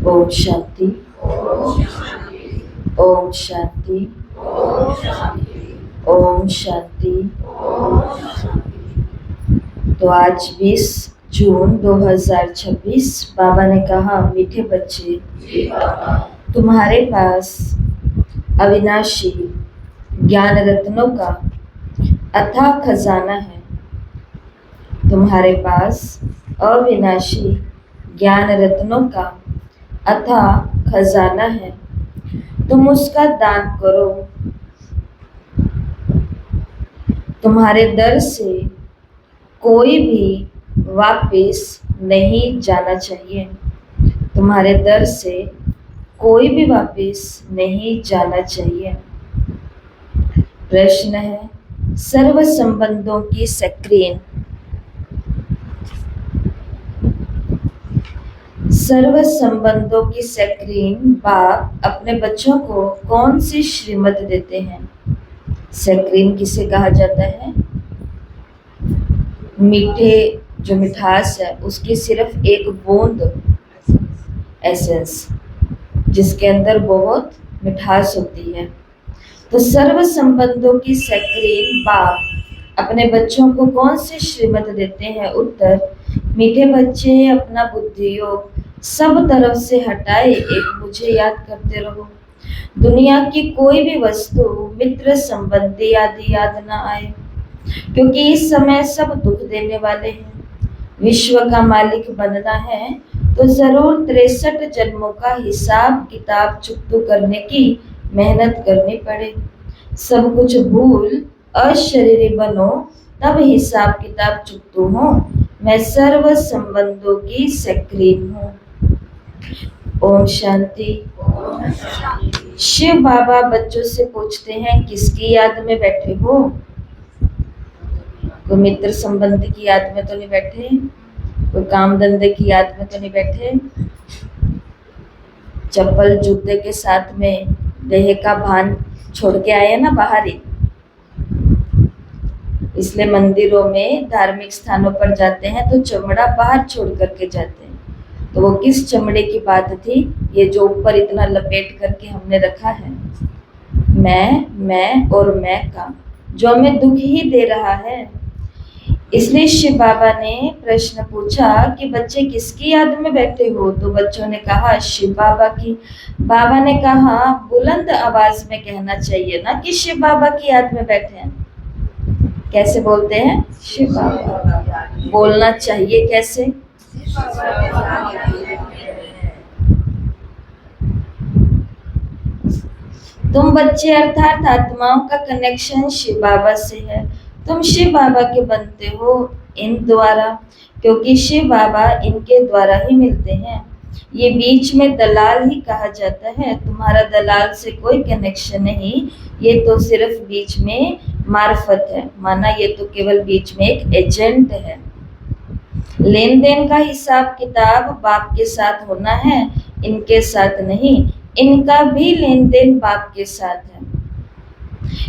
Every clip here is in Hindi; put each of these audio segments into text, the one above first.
ओम शांति। ओम शांति। ओम शांति। तो आज 20 जून 2026 बाबा ने कहा, मीठे बच्चे, तुम्हारे पास अविनाशी ज्ञान रत्नों का अथाह खजाना है। तुम्हारे पास अविनाशी ज्ञान रत्नों का अथाह खजाना है, तुम उसका दान करो। तुम्हारे दर से कोई भी वापिस नहीं जाना चाहिए। तुम्हारे दर से कोई भी वापिस नहीं जाना चाहिए। प्रश्न है, सर्व संबंधों की स्क्रीन, सर्व संबंधों की स्क्रीन बाप अपने बच्चों को कौन सी श्रीमत देते हैं? स्क्रीन किसे कहा जाता है? मीठे जो मिठास है उसकी सिर्फ एक बूंद एसेंस, जिसके अंदर बहुत मिठास होती है। तो सर्व संबंधों की स्क्रीन बाप अपने बच्चों को कौन सी श्रीमत देते हैं? उत्तर, मीठे बच्चे, अपना बुद्धि योग सब तरफ से हटाए एक मुझे याद करते रहो। दुनिया की कोई भी वस्तु, मित्र, संबंधी आदि याद ना आए, क्योंकि इस समय सब दुख देने वाले हैं। विश्व का मालिक बनना है तो जरूर 63 जन्मों का हिसाब किताब चुकता करने की मेहनत करनी पड़े। सब कुछ भूल अशरीरी बनो, तब हिसाब किताब चुकता हो। मैं सर्व संबंधों की स्क्रीन हूँ। ओम शांति। शिव बाबा बच्चों से पूछते हैं, किसकी याद में बैठे हो? कोई मित्र संबंधी की याद में तो नहीं बैठे? कोई काम धंधे की याद में तो नहीं बैठे? चप्पल जूते के साथ में देह का भान छोड़ के आए ना बाहर ही। इसलिए मंदिरों में, धार्मिक स्थानों पर जाते हैं तो चमड़ा बाहर छोड़ करके जाते हैं। तो वो किस चमड़े की बात थी? ये जो ऊपर इतना लपेट करके हमने रखा है, मैं और मैं का, जो हमें दुख ही दे रहा है। इसलिए शिव बाबा ने प्रश्न पूछा कि बच्चे किसकी याद में बैठे हो? तो बच्चों ने कहा शिव बाबा की। बाबा ने कहा बुलंद आवाज में कहना चाहिए ना कि शिव बाबा की याद में बैठे हैं। कैसे बोलते हैं? शिव बाबा। बोलना चाहिए कैसे? तुम बच्चे अर्थात आत्माओं का कनेक्शन शिव बाबा से है। तुम शिव बाबा के बनते हो इन द्वारा, क्योंकि शिव बाबा इनके द्वारा ही मिलते हैं। ये बीच में दलाल ही कहा जाता है। तुम्हारा दलाल से कोई कनेक्शन नहीं, ये तो सिर्फ बीच में मार्फत है। माना ये तो केवल बीच में एक एजेंट है। लेन देन का हिसाब किताब बाप के साथ होना है, इनके साथ नहीं। इनका भी लेन देन बाप के साथ है।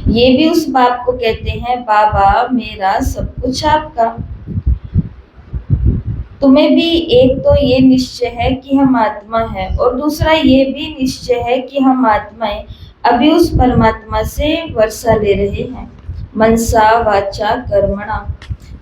ये भी उस बाप को कहते हैं, बाबा मेरा सब कुछ आपका। तुम्हें भी एक तो ये निश्चय है कि हम आत्मा है, और दूसरा ये भी निश्चय है कि हम आत्माएं अभी उस परमात्मा से वर्षा ले रहे हैं। मनसा वाचा कर्मणा,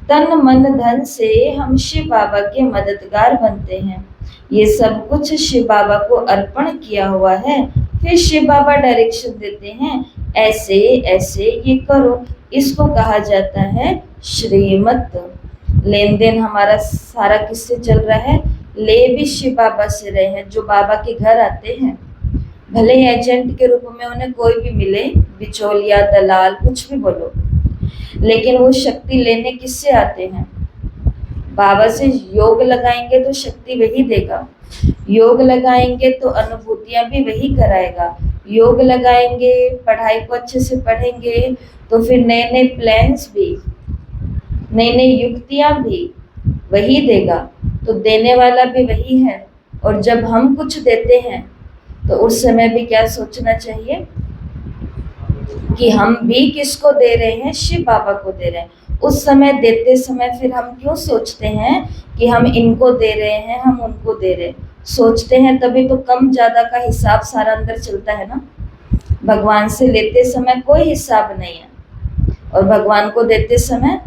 तन मन धन से हम शिव बाबा के मददगार बनते हैं। ये सब कुछ शिव बाबा को अर्पण किया हुआ है। फिर शिव बाबा डायरेक्शन देते हैं, ऐसे ऐसे ये करो। इसको कहा जाता है श्रीमत। लेन देन हमारा सारा किससे चल रहा है? ले भी शिव बाबा से रहे हैं। जो बाबा के घर आते हैं, भले एजेंट के रूप में उन्हें कोई भी मिले, बिचौलिया, दलाल, कुछ भी बोलो, लेकिन वो शक्ति लेने किससे आते हैं? बाबा से। योग लगाएंगे तो शक्ति वही देगा, योग लगाएंगे तो अनुभूतियां भी वही कराएगा, योग लगाएंगे, पढ़ाई को अच्छे से पढ़ेंगे तो फिर नए नए प्लान्स भी, नई नई युक्तियां भी वही देगा। तो देने वाला भी वही है। और जब हम कुछ देते हैं तो उस समय भी क्या सोचना चाहिए कि हम भी किसको दे रहे हैं? शिव बाबा को दे रहे हैं। उस समय देते समय फिर हम क्यों सोचते हैं कि हम इनको दे रहे हैं, हम उनको दे रहे हैं? सोचते हैं तभी तो कम ज्यादा का हिसाब सारा अंदर चलता है ना। भगवान से लेते समय कोई हिसाब नहीं है, और भगवान को देते समय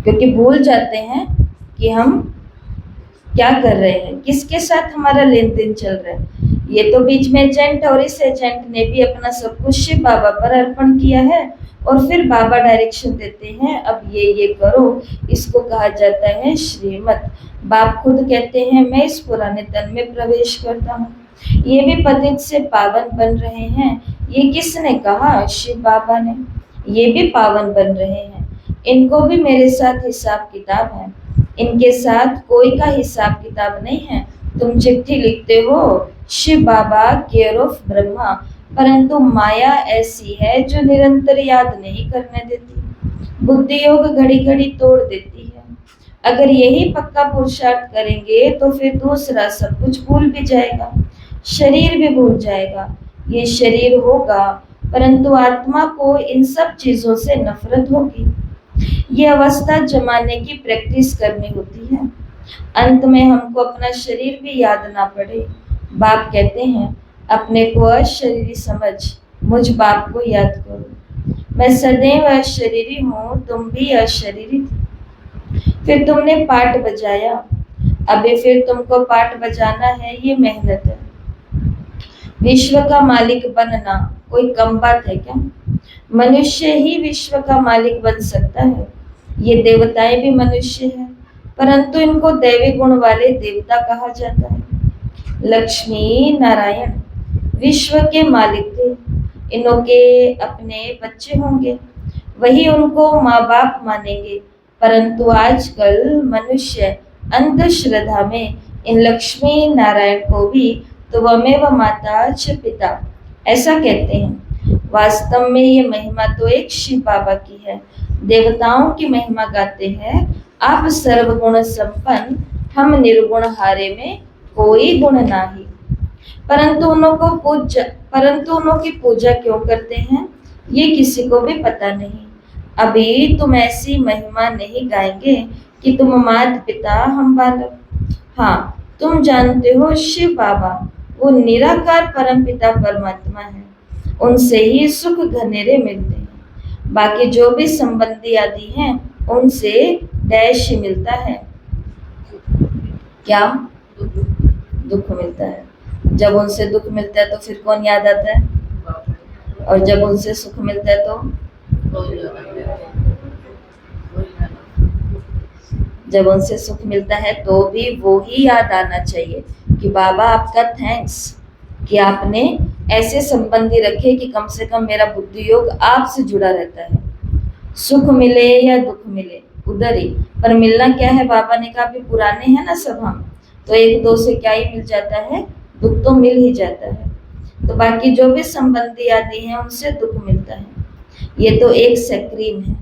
क्योंकि भूल जाते हैं कि हम क्या कर रहे हैं, किसके साथ हमारा लेन देन चल रहा है। ये तो बीच में एजेंट है, और इस एजेंट ने भी अपना सब कुछ शिव बाबा पर अर्पण किया है, और फिर बाबा डायरेक्शन देते हैं, अब ये करो। इसको कहा जाता है श्रीमत। बाप खुद कहते हैं मैं इस पुराने तन में प्रवेश करता हूँ, ये भी पतित से पावन बन रहे हैं। ये किसने कहा? शिव बाबा ने। ये भी पावन बन रहे हैं, इनको भी मेरे साथ हिसाब किताब है, इनके साथ कोई का हिसाब किताब नहीं है। तुम चिट्ठी लिखते हो शिव बाबा केयर ऑफ ब्रह्मा, परंतु माया ऐसी है जो निरंतर याद नहीं करने देती, बुद्धि योग घड़ी घड़ी तोड़ देती है। अगर यही पक्का पुरुषार्थ करेंगे तो फिर दूसरा सब कुछ भूल भी जाएगा, शरीर भी भूल जाएगा। ये शरीर होगा, परंतु आत्मा को इन सब चीजों से नफरत होगी। ये अवस्था जमाने की प्रैक्टिस करनी होती है, अंत में हमको अपना शरीर भी याद ना पड़े। बाप कहते हैं अपने को अशरीरी समझ, मुझ बाप को याद करो। मैं सदैव अशरीरी हूँ, तुम भी अशरीरी थे। फिर तुमने पाठ बजाया, अभी फिर तुमको पाठ बजाना है, ये मेहनत है। विश्व का मालिक बनना कोई कम बात है क्या? मनुष्य ही विश्व का मालिक बन सकता है। ये देवताएं भी मनुष्य हैं, परंतु इनको दैवी गुण वाले देवता कहा जाता है। लक्ष्मी नारायण विश्व के मालिक थे, इन्हों के अपने बच्चे होंगे, वही उनको माँ बाप मानेंगे। परंतु आजकल मनुष्य अंधश्रद्धा में इन लक्ष्मी नारायण को भी त्वमेव माता च पिता ऐसा कहते हैं। वास्तव में ये महिमा तो एक शिव बाबा की है। देवताओं की महिमा गाते हैं, आप सर्वगुण संपन्न, हम निर्गुण हारे में कोई गुण नाही। परंतु उन्हों की पूजा क्यों करते हैं, ये किसी को भी पता नहीं। अभी तुम ऐसी महिमा नहीं गाएंगे कि तुम माता पिता हम बालक। हाँ, तुम जानते हो शिव बाबा वो निराकार परम पिता परमात्मा है, उनसे ही सुख घनेरे मिलते हैं। बाकी जो भी संबंधी आदि हैं उनसे डैश ही मिलता है। क्या? दुख मिलता है। जब उनसे दुख मिलता है तो फिर कौन याद आता है, और जब उनसे सुख मिलता है तो जब उनसे सुख मिलता है तो भी वो ही याद आना चाहिए कि बाबा आपका थैंक्स कि आपने ऐसे संबंधी रखे कि कम से कम मेरा बुद्धि योग आपसे जुड़ा रहता है। सुख मिले या दुख मिले उधर ही, पर मिलना क्या है, बाबा ने कहा अभी पुराने हैं ना सब हम, तो एक दो से क्या ही मिल जाता है, दुख तो मिल ही जाता है। तो बाकी जो भी संबंधी आदि हैं उनसे दुख मिलता है। ये तो एक सक्रीन है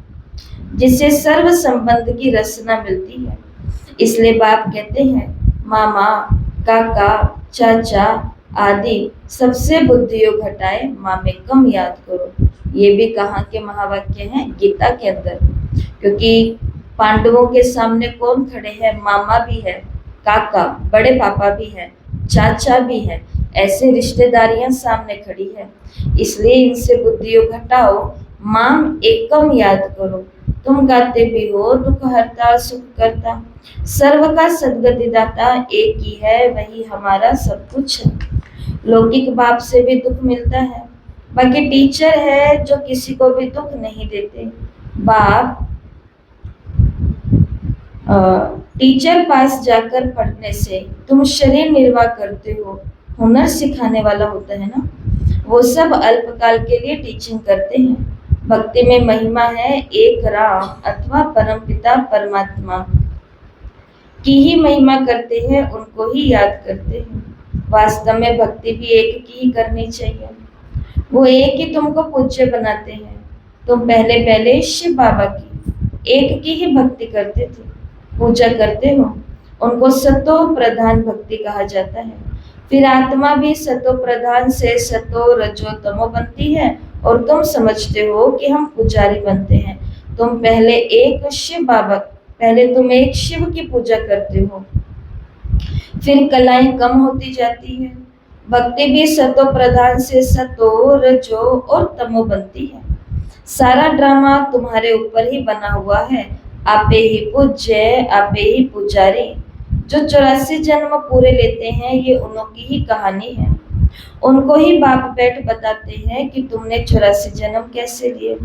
जिससे सर्व संबंध की रचना मिलती है। इसलिए बाप कहते हैं मामा काका चाचा आदि सबसे बुद्धि योग हटाए, माँ में कम याद करो। ये भी कहाँ के महावाक्य हैं? गीता के अंदर। क्योंकि पांडवों के सामने कौन खड़े हैं? मामा भी है, काका बड़े पापा भी है, चाचा भी है, ऐसे रिश्तेदारियां सामने खड़ी है। इसलिए इनसे बुद्धि योग हटाओ, माम एकम याद करो। तुम गाते भी हो दुख हरता सुख करता, सर्व का सदगति दाता एक ही है, वही हमारा सब कुछ है। लौकिक बाप से भी दुख मिलता है, बाकी टीचर है जो किसी को भी दुख नहीं देते। बाप टीचर पास जाकर पढ़ने से तुम शरीर निर्वाह करते हो, हुनर सिखाने वाला होता है ना, वो सब अल्पकाल के लिए टीचिंग करते हैं। भक्ति में महिमा है एक राम अथवा परमपिता परमात्मा की ही महिमा करते हैं, उनको ही याद करते हैं। वास्तव में भक्ति भी एक की ही करनी चाहिए, वो एक ही तुमको पूज्य बनाते हैं। तुम पहले पहले शिव बाबा की एक की ही भक्ति करते थे, पूजा करते हो, उनको सतो प्रधान भक्ति कहा जाता है। फिर आत्मा भी सतो प्रधान से सतो रजो तमो बनती है, और तुम समझते हो कि हम पुजारी बनते हैं। तुम पहले एक शिव बाबा, पहले तुम एक शिव की पूजा करते हो, फिर कलाएं कम होती जाती है। भक्ति भी सतो प्रधान से सतो, रजो और तमो बनती है। सारा ड्रामा तुम्हारे ऊपर ही बना हुआ है। आपे ही पूज्य, आपे ही पुजारी। जो 84 जन्म पूरे लेते हैं, ये उन्हों की ही कहानी है। उनको ही बाप बैठ बताते हैं कि तुमने 84 जन्म कैसे लिए।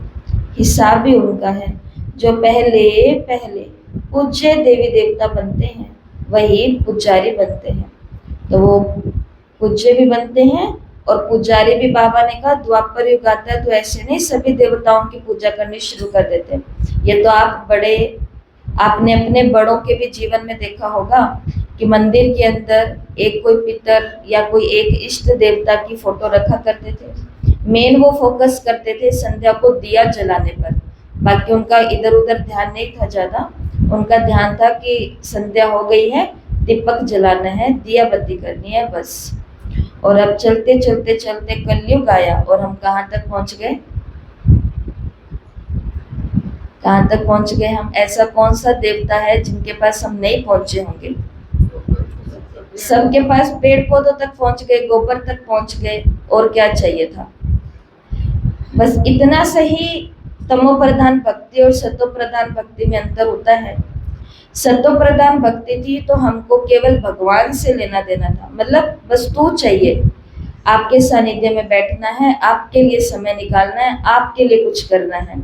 हिसाब भी उनका है। जो पहले पहले पूज्य देवी देवता बनते हैं, वही पुजारी बनते हैं। तो वो पूज्य भी बनते हैं और पुजारी भी। बाबा ने कहा द्वापर युग आता है तो ऐसे नहीं सभी देवताओं की पूजा करनी शुरू कर देते। ये तो आपने अपने बड़ों के भी जीवन में देखा होगा कि मंदिर के अंदर एक कोई पितर या कोई एक इष्ट देवता की फोटो रखा करते थे। मेन वो फोकस करते थे संध्या को दिया जलाने पर। बाकी उनका इधर उधर ध्यान नहीं था ज्यादा। उनका ध्यान था कि संध्या हो गई है, दीपक जलाना है, दिया बत्ती करनी है, बस। और अब चलते चलते चलते कलयुग आया और हम कहाँ तक पहुंच गए? कहाँ तक पहुंच गए हम? ऐसा कौन सा देवता है जिनके पास हम नहीं पहुंचे होंगे? सबके पास पेड़ पौधों तक पहुंच गए, गोबर तक पहुंच गए, और क्या चाहिए था? बस इतना सही तमो प्रधान भक्ति और सतो प्रधान भक्ति में अंतर होता है। सतो प्रधान भक्ति थी तो हमको केवल भगवान से लेना देना था, मतलब वस्तु चाहिए। आपके सानिध्य में बैठना है, आपके लिए समय निकालना है, आपके लिए कुछ करना है।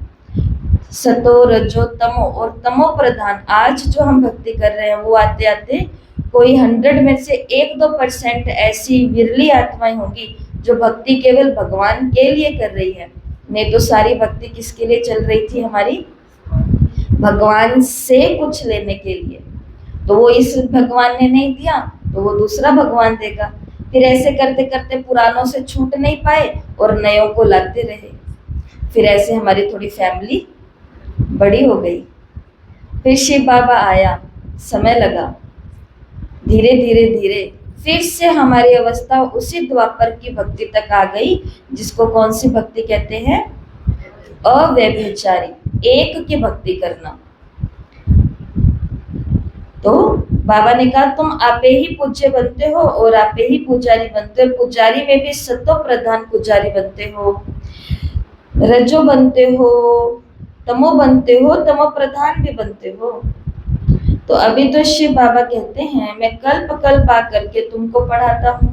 सतो रजो तमो और तमो प्रधान आज जो हम भक्ति कर रहे हैं, वो आते आते कोई 100 में से 1-2% ऐसी विरली आत्माएं होंगी जो भक्ति केवल भगवान के लिए कर रही है। नहीं तो सारी भक्ति किसके लिए चल रही थी हमारी? भगवान से कुछ लेने के लिए। तो वो इस भगवान ने नहीं दिया तो वो दूसरा भगवान देगा। फिर ऐसे करते करते पुरानों से छूट नहीं पाए और नयों को लाते रहे। फिर ऐसे हमारी थोड़ी फैमिली बड़ी हो गई। फिर शिव बाबा आया, समय लगा, धीरे धीरे धीरे फिर से हमारी अवस्था उसी द्वापर की भक्ति तक आ गई, जिसको कौन सी भक्ति कहते हैं? अव्यभिचारी, एक की भक्ति करना। तो बाबा ने कहा तुम आपे ही पूज्य बनते हो और आपे ही पुजारी बनते हो। पुजारी में भी सतो प्रधान पुजारी बनते हो, रजो बनते हो, तमो बनते हो, तमो प्रधान भी बनते हो। तो अभी तो शिव बाबा कहते हैं मैं कल्प कल्प आकर के तुमको पढ़ाता हूँ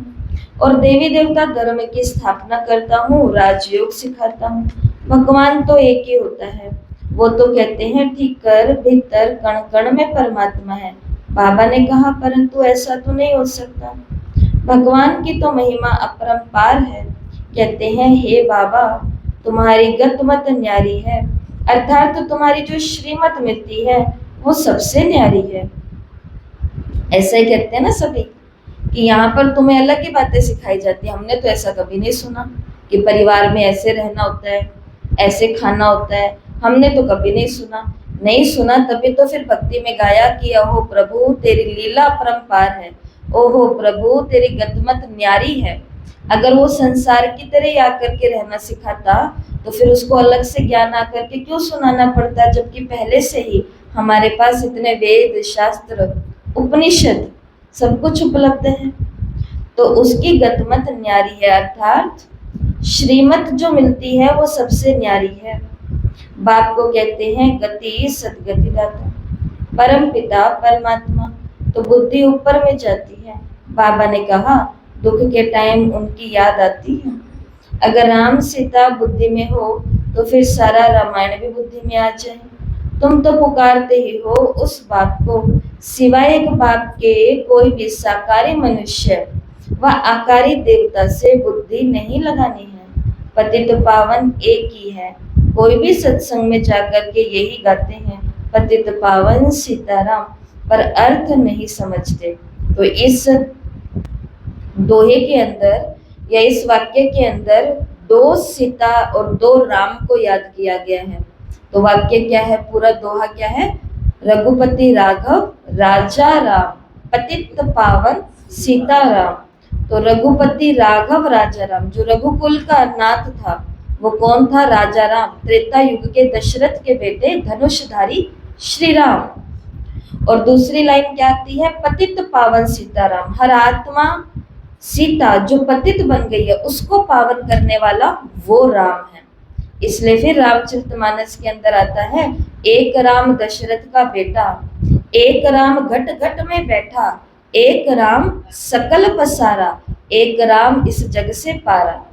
और देवी देवता धर्म की स्थापना करता हूँ, राजयोग सिखाता हूँ। भगवान तो एक ही होता है। वो तो कहते हैं ठीक कर भीतर कण कण में परमात्मा है। बाबा ने कहा परंतु ऐसा तो नहीं हो सकता। भगवान की तो महिमा अपरंपार है। कहते हैं हे बाबा तुम्हारी गतमत न्यारी है, अर्थात तो तुम्हारी जो श्रीमत मिलती है वो सबसे न्यारी है। ऐसा ही कहते हैं ना सभी कि यहाँ पर तुम्हें अलग ही बातें सिखाई जाती है। हमने तो ऐसा कभी नहीं सुना कि परिवार में ऐसे रहना होता है, ऐसे खाना होता है। हमने तो कभी नहीं सुना। तभी तो फिर भक्ति में गाया कि ओहो प्रभु तेरी लीला अपरंपार है, ओहो प्रभु तेरी गतमत न्यारी है। अगर वो संसार की तरह ही आकर के रहना सिखाता तो फिर उसको अलग से ज्ञान आकर के क्यों सुनाना पड़ता, जबकि पहले से ही हमारे पास इतने वेद शास्त्र उपनिषद सब कुछ उपलब्ध है। तो उसकी गतमत न्यारी है, अर्थात श्रीमत जो मिलती है वो सबसे न्यारी है। बाप को कहते हैं गति सदगति दाता, परम पिता परमात्मा। तो बुद्धि ऊपर में जाती है। बाबा ने कहा दुख के टाइम उनकी याद आती है। अगर राम सीता बुद्धि में हो तो फिर सारा रामायण भी बुद्धि में आ जाए। तुम तो पुकारते ही हो उस बाप को, सिवाय एक बाप के कोई भी साकारी मनुष्य व आकारी देवता से बुद्धि नहीं लगानी है। पतित पावन एक ही है। कोई भी सत्संग में जाकर के यही गाते हैं पतित पावन सीताराम, पर अर्थ नहीं समझते। तो इस दोहे के अंदर या इस वाक्य के अंदर 2 सीता और 2 राम को याद किया गया है। तो वाक्य क्या है, पूरा दोहा क्या है? रघुपति राघव राजा राम, पतित पावन सीताराम। तो रघुपति राघव राजा राम, जो रघुकुल का नाथ था वो कौन था? राजा राम, त्रेता युग के दशरथ के बेटे धनुषधारी श्री राम। और दूसरी लाइन क्या आती है, पतित पावन सीताराम। हर आत्मा सीता जो पतित बन गई है उसको पावन करने वाला वो राम है। इसलिए फिर रामचरितमानस के अंदर आता है, एक राम दशरथ का बेटा, एक राम घट घट में बैठा, एक राम सकल पसारा, एक राम इस जग से पारा।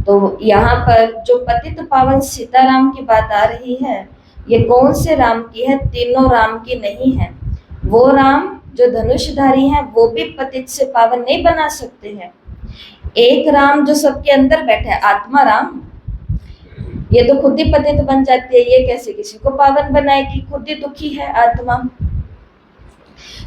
तो यहाँ पर जो पतित पावन सीताराम की बात आ रही है, ये कौन से राम की है, तीनों राम की नहीं है। वो राम जो धनुषधारी हैं वो भी पतित से पावन नहीं बना सकते हैं। एक राम जो सबके अंदर बैठा है, आत्मा राम, ये तो खुद ही पतित बन जाती है, ये कैसे किसी को पावन बनाएगी, खुद ही दुखी है आत्मा।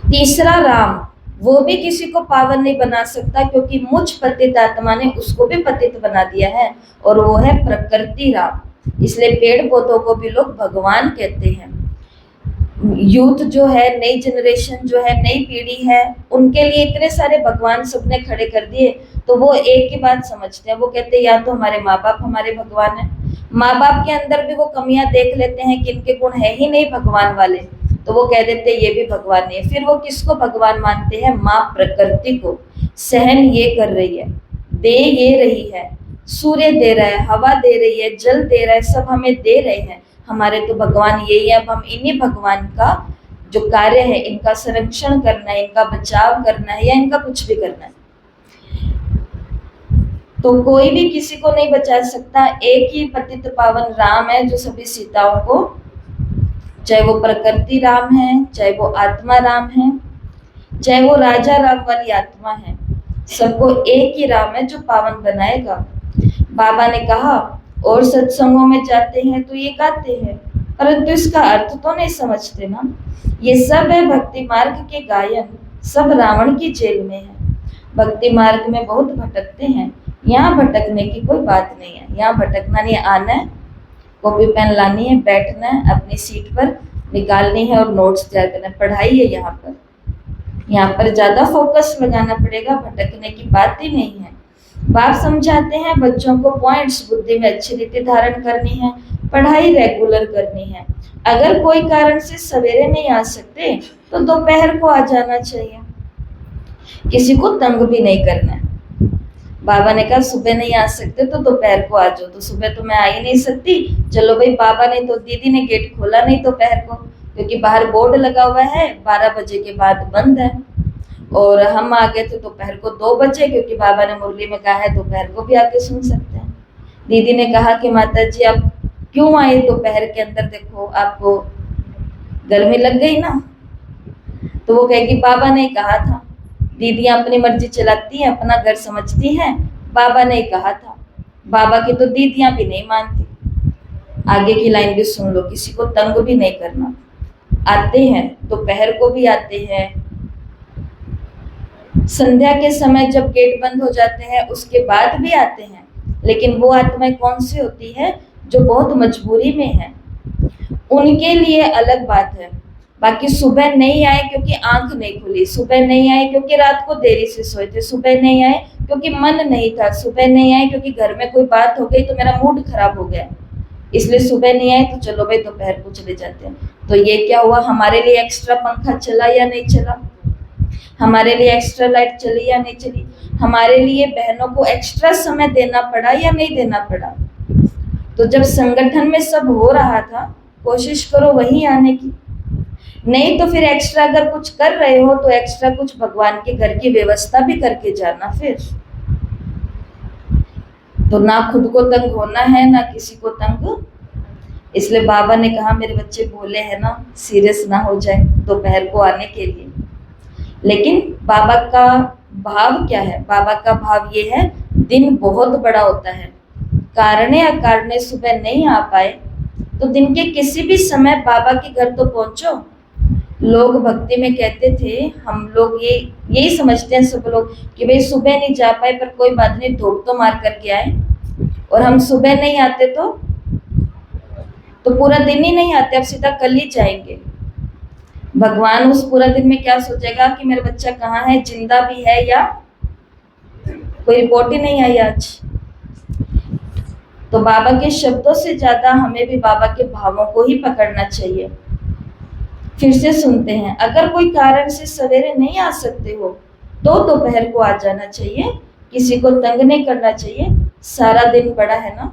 तीसरा राम, वो भी किसी को पावन नहीं बना सकता, क्योंकि मुझ पतित आत्मा ने उसको भी पतित बना दिया है, और वो है प्रकृति राम। इसलिए पेड़ पौधों को भी लोग भगवान कहते हैं। यूथ जो है, नई जनरेशन जो है, नई पीढ़ी है, उनके लिए इतने सारे भगवान सबने खड़े कर दिए, तो वो एक ही बात समझते हैं, वो कहते हैं या तो हमारे माँ बाप हमारे भगवान है। माँ बाप के अंदर भी वो कमियां देख लेते हैं कि इनके गुण है ही नहीं भगवान वाले, तो वो कह देते ये भी भगवान नहीं है। फिर वो किसको भगवान मानते हैं, माँ प्रकृति को। सहन ये कर रही है, दे ये रही है, सूर्य दे रहा है, हवा दे रही है, जल दे रहा है, सब हमें दे रहे हैं, हमारे तो भगवान यही है। अब हम इन्हीं भगवान का जो कार्य है, इनका संरक्षण करना है, इनका बचाव करना है, या इनका कुछ भी करना है। तो कोई भी किसी को नहीं बचा सकता, एक ही पतित पावन राम है जो सभी सीताओं को, चाहे वो प्रकृति राम है, चाहे वो आत्मा राम है, चाहे वो राजा राम वाली आत्मा है, सबको एक ही राम है जो पावन बनाएगा। बाबा ने कहा, और सत्संगों में जाते हैं तो ये गाते हैं, परंतु इसका अर्थ तो नहीं समझते ना। ये सब है भक्ति मार्ग के गायन, सब रावण की जेल में है। भक्ति मार्ग में बहुत भटकते हैं, यहाँ भटकने की कोई बात नहीं है। यहाँ भटकना नहीं, आना है, कॉपी पेन लानी है, बैठना है, अपनी सीट पर निकालनी है और नोट्स तैयार करना है। पढ़ाई है यहाँ पर ज्यादा फोकस लगाना पड़ेगा, भटकने की बात ही नहीं है। बाप समझाते हैं बच्चों को पॉइंट्स, बुद्धि में अच्छी रीति धारण करनी है, पढ़ाई रेगुलर करनी है। अगर कोई कारण से सवेरे नहीं आ सकते तो दोपहर को आ जाना चाहिए, किसी को तंग भी नहीं करना है। बाबा ने कहा सुबह नहीं आ सकते तो दोपहर को आ जाओ, तो सुबह तो मैं आ ही नहीं सकती, चलो भाई बाबा ने तो, दीदी ने गेट खोला नहीं दोपहर को, क्योंकि बाहर बोर्ड लगा हुआ है 12 बजे के बाद बंद है, और हम आ गए थे दोपहर को 2 बजे, क्योंकि बाबा ने मुरली में कहा है दोपहर को भी आके सुन सकते हैं। दीदी ने कहा कि माता जी आप क्यों आए दोपहर के अंदर, देखो आपको गर्मी लग गई ना, तो वो कहेगी बाबा ने कहा था। दीदियां अपनी मर्जी चलाती हैं, अपना घर समझती हैं, बाबा ने कहा था। बाबा की तो दीदियां भी नहीं मानती। आगे की लाइन भी सुन लो, किसी को तंग भी नहीं करना। आते हैं दोपहर को भी आते हैं, संध्या के समय जब गेट बंद हो जाते हैं उसके बाद भी आते हैं, लेकिन वो आत्माएं कौन सी होती है, जो बहुत मजबूरी में है, उनके लिए अलग बात है। बाकी सुबह नहीं आए क्योंकि आंख नहीं खुली, सुबह नहीं आए क्योंकि रात को देरी से सोए थे, सुबह नहीं आए क्योंकि मन नहीं था, सुबह नहीं आए क्योंकि घर में कोई बात हो गई तो मेरा मूड खराब हो गया, इसलिए सुबह नहीं आए, तो चलो भाई दोपहर को चले जाते हैं। तो ये क्या हुआ, हमारे लिए एक्स्ट्रा पंखा चला या नहीं चला, हमारे लिए एक्स्ट्रा लाइट चली या नहीं चली, हमारे लिए बहनों को एक्स्ट्रा समय देना पड़ा या नहीं देना पड़ा। तो जब संगठन में सब हो रहा था, कोशिश करो वहीं आने की, नहीं तो फिर एक्स्ट्रा अगर कुछ कर रहे हो तो एक्स्ट्रा कुछ भगवान के घर की व्यवस्था भी करके जाना। फिर तो ना खुद को तंग होना है ना किसी को तंग। इसलिए बाबा ने कहा मेरे बच्चे भोले हैं ना, सीरियस ना हो जाए दोपहर को आने के लिए। लेकिन बाबा का भाव क्या है, बाबा का भाव ये है, दिन बहुत बड़ा होता है, कारणे अकारणे सुबह नहीं आ पाए तो दिन के किसी भी समय बाबा के घर तो पहुंचो। लोग भक्ति में कहते थे, हम लोग यही समझते हैं सब लोग कि भाई सुबह नहीं जा पाए पर कोई बात नहीं, धूप तो मार करके आए, और हम सुबह नहीं आते तो पूरा दिन ही नहीं आते, अब सीधा कल ही जाएंगे। भगवान उस पूरा दिन में क्या सोचेगा कि मेरा बच्चा कहाँ है, जिंदा भी है या कोई रिपोर्ट ही नहीं आई आज। तो बाबा के शब्दों से ज्यादा हमें भी बाबा के भावों को ही पकड़ना चाहिए। फिर से सुनते हैं, अगर कोई कारण से सवेरे नहीं आ सकते हो तो दोपहर को आ जाना चाहिए, किसी को तंग नहीं करना चाहिए। सारा दिन पड़ा है ना,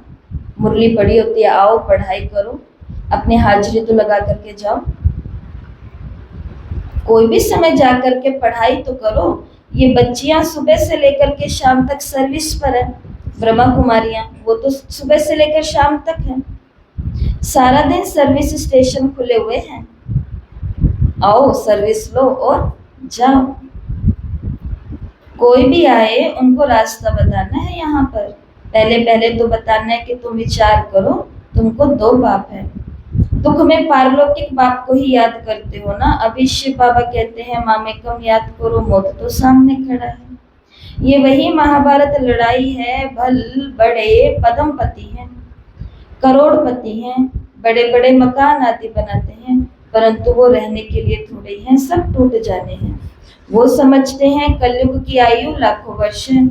मुरली पड़ी होती है, आओ पढ़ाई करो, अपनी हाजिरी तो लगा करके जाओ, कोई भी समय जा करके पढ़ाई तो करो। ये बच्चियां सुबह से लेकर के शाम तक सर्विस पर है, ब्रह्मा कुमारियां, वो तो सुबह से लेकर शाम तक है, सारा दिन सर्विस स्टेशन खुले हुए हैं, आओ सर्विस लो और जाओ। कोई भी आए उनको रास्ता बताना है। यहाँ पर पहले पहले तो बताना है कि तुम विचार करो, तुमको दो बाप है, दुख में पारलौकिक बाप को ही याद करते हो ना। अभी शिव बाबा कहते हैं मामे कम याद करो, मौत तो सामने खड़ा है। ये वही महाभारत लड़ाई है, भल बड़े पदमपति हैं, करोड़पति हैं, बड़े बड़े मकान आदि बनाते हैं, परंतु वो रहने के लिए थोड़े ही हैं, सब टूट जाने हैं। वो समझते हैं कलयुग की आयु लाखों वर्ष है,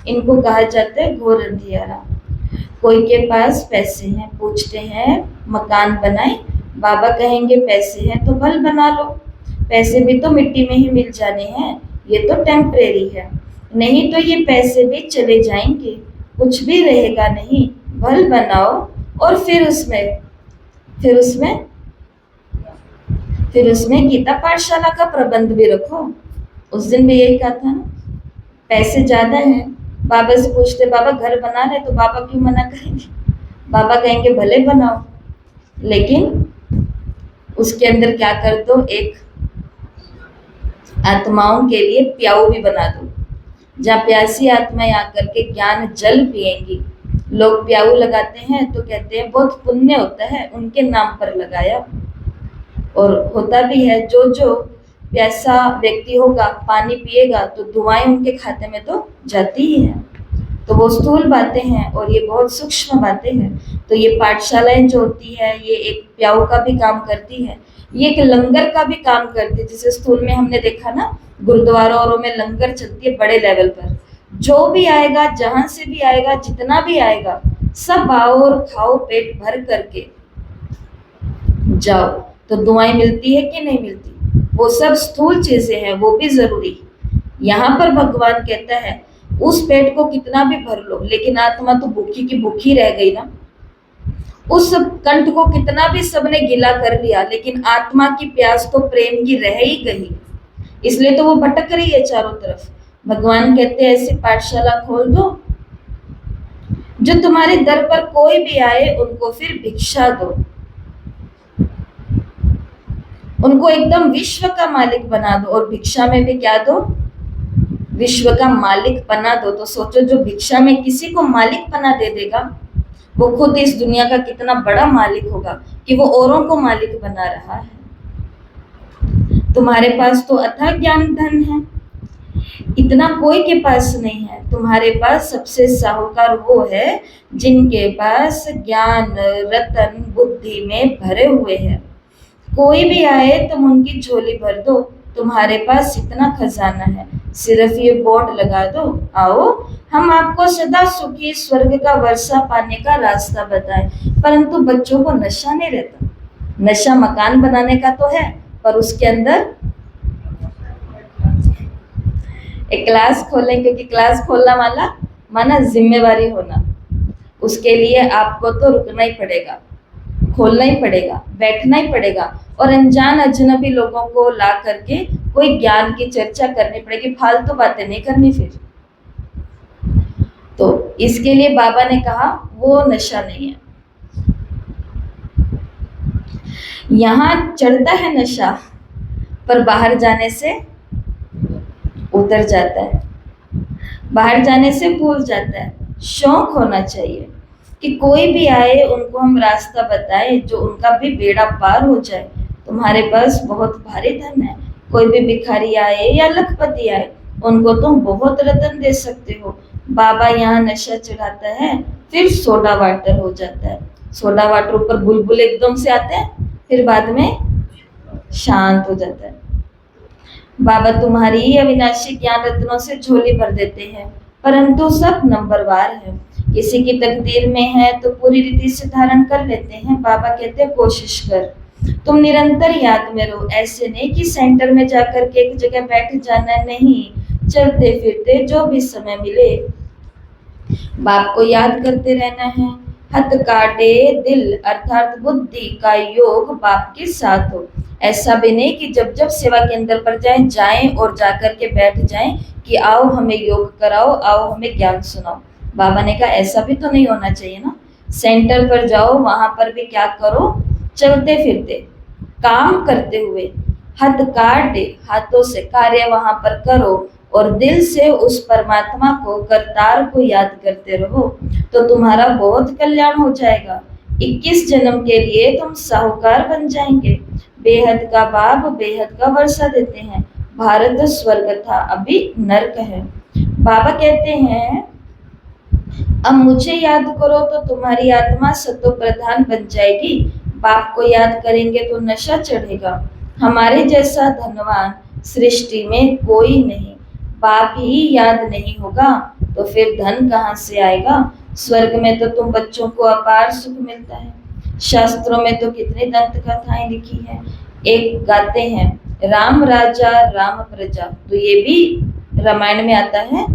इनको कहा जाता है घोर अंधियारा। कोई के पास पैसे हैं, पूछते हैं मकान बनाए, बाबा कहेंगे पैसे हैं तो भल बना लो, पैसे भी तो मिट्टी में ही मिल जाने हैं, ये तो टेम्परेरी है, नहीं तो ये पैसे भी चले जाएंगे, कुछ भी रहेगा नहीं, भल बनाओ। और फिर उसमें गीता पाठशाला का प्रबंध भी रखो। उस दिन भी यही कहा था ना, पैसे ज्यादा हैं, बाबा से पूछते बाबा घर बना रहे, तो बाबा क्यों मना करेंगे, बाबा कहेंगे भले बनाओ, लेकिन उसके अंदर क्या कर दो, एक आत्माओं के लिए प्याऊ भी बना दो, जहाँ प्यासी आत्माएं आकर के ज्ञान जल पिएंगी। लोग प्याऊ लगाते हैं तो कहते हैं बहुत पुण्य होता है, उनके नाम पर लगाया, और होता भी है। जो जो प्यासा व्यक्ति होगा पानी पिएगा तो दुआएं उनके खाते में तो जाती ही है। तो वो स्थूल बातें हैं और ये बहुत सूक्ष्म बातें हैं। तो ये पाठशालाएं जो होती है ये एक प्याऊ का भी काम करती है, ये एक लंगर का भी काम करती है। जैसे स्थूल में हमने देखा ना, गुरुद्वारों और में लंगर चलती है बड़े लेवल पर, जो भी आएगा, जहां से भी आएगा, जितना भी आएगा, सब आओ और खाओ पेट भर करके जाओ। तो दुआएं मिलती है कि नहीं मिलती, वो सब स्थूल चीजें हैं, वो भी जरूरी। यहाँ पर भगवान कहता है उस पेट को कितना भी भर लो, लेकिन आत्मा तो भूखी की भूखी रह गई ना। उस कंठ को कितना भी सबने गिला कर लिया, लेकिन आत्मा की प्यास तो प्रेम की रह ही गई, इसलिए तो वो भटक रही है चारों तरफ। भगवान कहते हैं ऐसी पाठशाला खोल दो, जो तुम्हारे दर पर कोई भी आए उनको फिर भिक्षा दो, उनको एकदम विश्व का मालिक बना दो। और भिक्षा में भी क्या दो, विश्व का मालिक बना दो। तो सोचो जो भिक्षा में किसी को मालिक बना दे देगा, वो खुद इस दुनिया का कितना बड़ा मालिक होगा कि वो औरों को मालिक बना रहा है। तुम्हारे पास तो अथाह ज्ञान धन है, इतना कोई के पास नहीं है। तुम्हारे पास सबसे साहूकार वो है जिनके पास ज्ञान रतन बुद्धि में भरे हुए हैं। कोई भी आए तुम उनकी झोली भर दो, तुम्हारे पास इतना खजाना है, सिर्फ ये बोर्ड लगा दो, आओ हम आपको सदा सुखी स्वर्ग का वर्षा पाने का रास्ता बताएं। परंतु बच्चों को नशा नहीं रहता। नशा मकान बनाने का तो है, पर उसके अंदर एक क्लास खोलें, क्योंकि क्लास खोलना वाला माना जिम्मेवारी होना, उसके लिए आपको तो रुकना ही पड़ेगा, खोलना ही पड़ेगा, बैठना ही पड़ेगा, और अनजान अजनबी लोगों को ला करके कोई ज्ञान की चर्चा करनी पड़ेगी, फालतू बातें नहीं करनी फिर। तो इसके लिए बाबा ने कहा वो नशा नहीं है। यहाँ चढ़ता है नशा, पर बाहर जाने से उतर जाता है, बाहर जाने से भूल जाता है। शौक होना चाहिए कि कोई भी आए उनको हम रास्ता बताएं, जो उनका भी बेड़ा पार हो जाए। तुम्हारे पास बहुत भारी धन है, कोई भी भिखारी आए या लखपति आए, उनको तुम बहुत रतन दे सकते हो। बाबा यहाँ नशा चढ़ाता है, फिर सोडा वाटर हो जाता है। सोडा वाटर ऊपर बुलबुले एकदम से आते हैं, फिर बाद में शांत हो जाता है। बाबा तुम्हारी अविनाशी ज्ञान रत्नों से झोली भर देते हैं, परंतु सब नंबरवार है। किसी की तकदीर में है तो पूरी रीति से धारण कर लेते हैं। बाबा कहते हैं कोशिश कर, तुम निरंतर याद में रहो, ऐसे नहीं कि सेंटर में जाकर के एक जगह बैठ जाना, नहीं, चलते फिरते जो भी समय मिले बाप को याद करते रहना है। हथ काटे दिल अर्थात बुद्धि का योग बाप के साथ हो। ऐसा भी नहीं कि जब जब सेवा केंद्र पर जाएं और जाकर के बैठ जाएं कि आओ हमें योग कराओ, आओ हमें ज्ञान सुनाओ। बाबा ने कहा ऐसा भी तो नहीं होना चाहिए ना। सेंटर पर जाओ, वहां पर भी क्या करो, चलते फिरते काम करते हुए हाथ काटे, हाथों से कार्य वहां पर करो और दिल से उस परमात्मा को, करतार को याद करते रहो, तो तुम्हारा बहुत कल्याण हो जाएगा। 21 जन्म के लिए तुम साहूकार बन जाएंगे। बेहद का बाप बेहद का वर्षा देते हैं। भारत स्वर्ग था, अभी नरक है। बाबा कहते हैं अब मुझे याद करो तो तुम्हारी आत्मा सतो प्रधान बन जाएगी। बाप को याद करेंगे तो नशा चढ़ेगा। हमारे जैसा धनवान सृष्टि में कोई नहीं। बाप ही याद नहीं होगा तो फिर धन कहाँ से आएगा। स्वर्ग में तो तुम बच्चों को अपार सुख मिलता है। शास्त्रों में तो कितनी दंत कथाएं लिखी है। एक गाते हैं राम राजा राम प्रजा, तो ये भी रामायण में आता है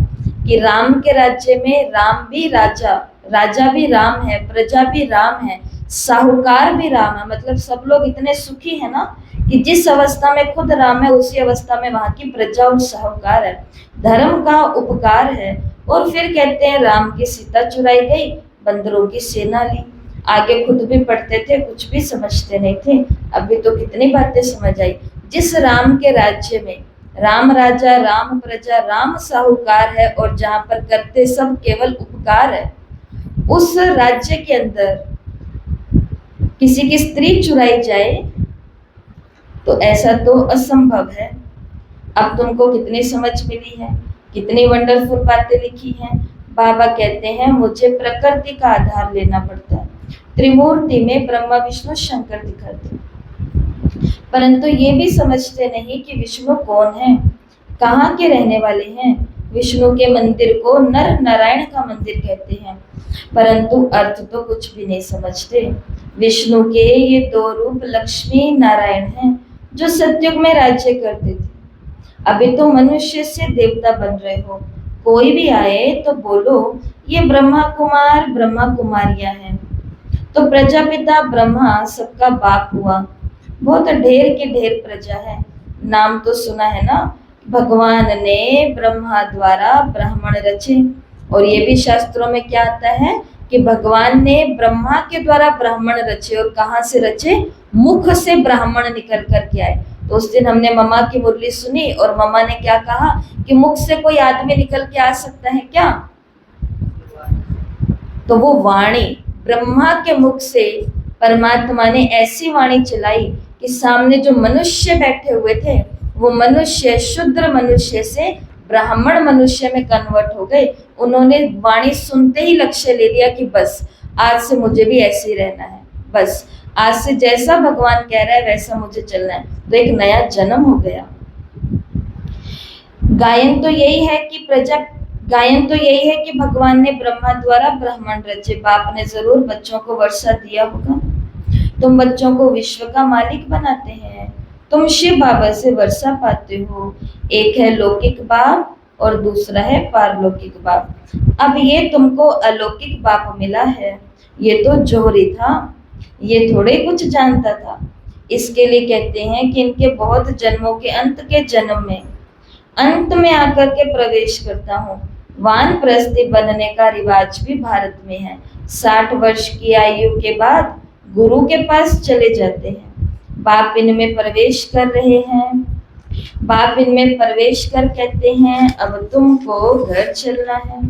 कि राम के राज्य में राम भी राजा, राजा भी राम है, प्रजा भी राम है, साहूकार भी राम है। मतलब सब लोग इतने सुखी है ना कि जिस अवस्था में खुद राम है उसी अवस्था में वहां की प्रजा और साहूकार है। धर्म का उपकार है। और फिर कहते हैं राम की सीता चुराई गई, बंदरों की सेना ली। आगे खुद भी पढ़ते थे, कुछ भी समझते नहीं थे। अभी तो कितनी बातें समझ आई। जिस राम के राज्य में राम राजा राम प्रजा राम साहूकार है और जहां पर करते सब केवल उपकार है, उस राज्य के अंदर किसी की स्त्री चुराई जाए तो ऐसा तो असंभव है। अब तुमको कितनी समझ मिली है, कितनी वंडरफुल बातें लिखी हैं। बाबा कहते हैं मुझे प्रकृति का आधार लेना पड़ता है। त्रिमूर्ति में ब्रह्मा विष्णु शंकर दिखाते हैं, परंतु ये भी समझते नहीं कि विष्णु कौन है, कहाँ के रहने वाले हैं। विष्णु के मंदिर को नर नारायण का मंदिर कहते हैं, परंतु अर्थ तो कुछ भी नहीं समझते। विष्णु के ये दो रूप लक्ष्मी नारायण हैं जो सतयुग में राज्य करते थे। अभी तो मनुष्य से देवता बन रहे हो। कोई भी आए तो बोलो ये ब्रह्मा कुमार ब्रह्मा कुमारियां हैं। तो प्रजापिता ब्रह्मा सबका बाप हुआ। बहुत ढेर के ढेर प्रजा है। नाम तो सुना है ना, भगवान ने ब्रह्मा द्वारा ब्राह्मण रचे। और ये भी शास्त्रों में क्या आता है कि भगवान ने ब्रह्मा के द्वारा ब्राह्मण रचे। और कहाँ से रचे, मुख से ब्राह्मण निकल कर के आए। तो उस दिन हमने मम्मा की मुरली सुनी और मम्मा ने क्या कहा कि मुख से कोई आदमी निकल के आ सकता है क्या। तो वो वाणी ब्रह्मा के मुख से परमात्मा ने ऐसी वाणी चलाई कि सामने जो मनुष्य बैठे हुए थे वो मनुष्य शूद्र मनुष्य से ब्राह्मण मनुष्य में कन्वर्ट हो गए। उन्होंने वाणी सुनते ही लक्ष्य ले लिया कि बस आज से मुझे भी ऐसे ही रहना है, बस आज से जैसा भगवान कह रहा है वैसा मुझे चलना है। तो एक नया जन्म हो गया। गायन तो यही है कि भगवान ने ब्रह्मा द्वारा ब्राह्मण रचे। बाप ने जरूर बच्चों को वर्षा दिया होगा। तुम बच्चों को विश्व का मालिक बनाते हैं। तुम शिव बाबा से वर्षा पाते हो। एक है लौकिक बाप और दूसरा है पारलौकिक बाप। अब ये तुमको अलौकिक बाप मिला है, ये तो जोहरी था, ये थोड़े कुछ जानता था। इसके लिए कहते हैं कि इनके बहुत जन्मों के अंत के जन्म में अंत में आकर के प्रवेश करता हूँ। वानप्रस्थी बनने का रिवाज भी भारत में है। 60 वर्ष की आयु के बाद गुरु के पास चले जाते हैं। बाप इनमें प्रवेश कर रहे हैं। बाप इनमें प्रवेश कर कहते हैं अब तुमको घर चलना है।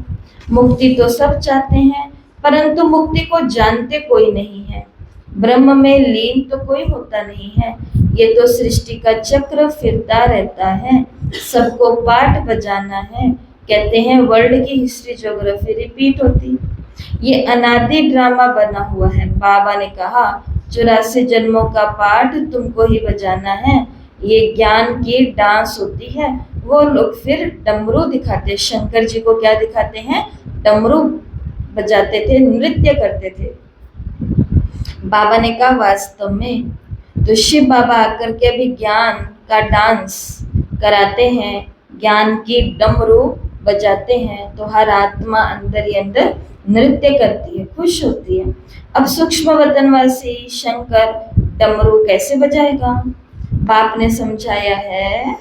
मुक्ति तो सब चाहते हैं, परंतु मुक्ति को जानते कोई नहीं है। ब्रह्म में लीन तो कोई होता नहीं है। ये तो सृष्टि का चक्र फिरता रहता है, सबको पाठ बजाना है। कहते हैं वर्ल्ड की हिस्ट्री ज्योग्राफी रिपीट होती। ये अनादि ड्रामा बना हुआ है। बाबा ने कहा 84 जन्मों का पाठ तुमको ही बजाना है। ये ज्ञान की डांस होती है। वो लोग फिर डमरू दिखाते। शंकर जी को क्या दिखाते हैं, डमरू बजाते थे, नृत्य करते थे। बाबा ने कहा वास्तव में तो शिव बाबा आकर के अभी ज्ञान का डांस कराते हैं, ज्ञान की डमरू बजाते हैं, तो हर आत्मा अंदर ही अंदर नृत्य करती है, खुश होती है। अब सूक्ष्म वतनवासी शंकर डमरू कैसे बजाएगा? बाप ने समझाया है,